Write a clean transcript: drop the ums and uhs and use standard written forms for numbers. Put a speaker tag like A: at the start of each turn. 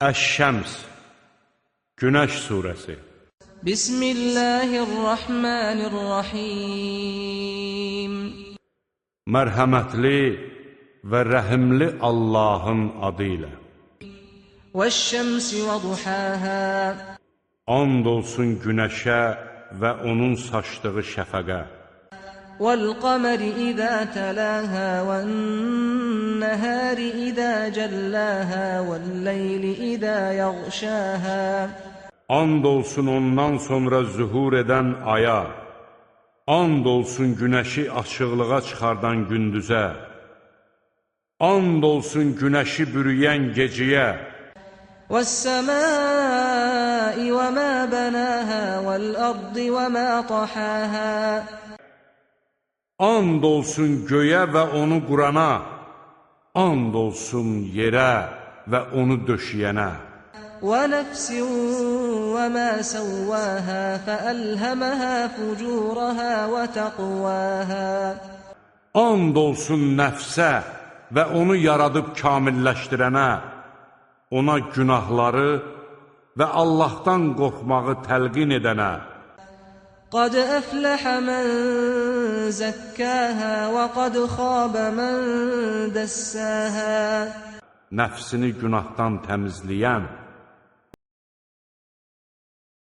A: Əş-Şəms, Günəş surəsi.
B: Bismillahirrahmanirrahim.
A: Mərhəmətli və rəhimli Allahın adı ilə.
B: Vəş-şəmsi və duhâhâ.
A: And olsun günəşə və onun saçdığı şəfəqə.
B: Vəl-qəmeri izə təlâhâ vən-nəhâri izə cəllâhâ vəl-leyli izə yəğşâhâ.
A: And olsun ondan sonra zühur edən aya. And olsun günəşi açıqlığa çıxardan gündüzə. And olsun günəşi bürüyən geciyə.
B: Vəs-səmâi və mə bənâhâ vəl-ərdi və mə tahâhâ.
A: And olsun göyə və onu qurana. And olsun yerə və onu döşəyənə.
B: وَنَفْسٍ وَمَا سَوَّاهَا فَأَلْهَمَهَا فُجُورَهَا وَتَقْوَاهَا.
A: And olsun nəfsə və onu yaradıb kamilləşdirənə, ona günahları və Allahdan qorxmağı təlqin edənə.
B: قَدْ أَفْلَحَ مَنْ زَكَّاهَا وَقَدْ خَابَ مَنْ دَسَّاهَا.
A: Nəfsini günahdan təmizləyən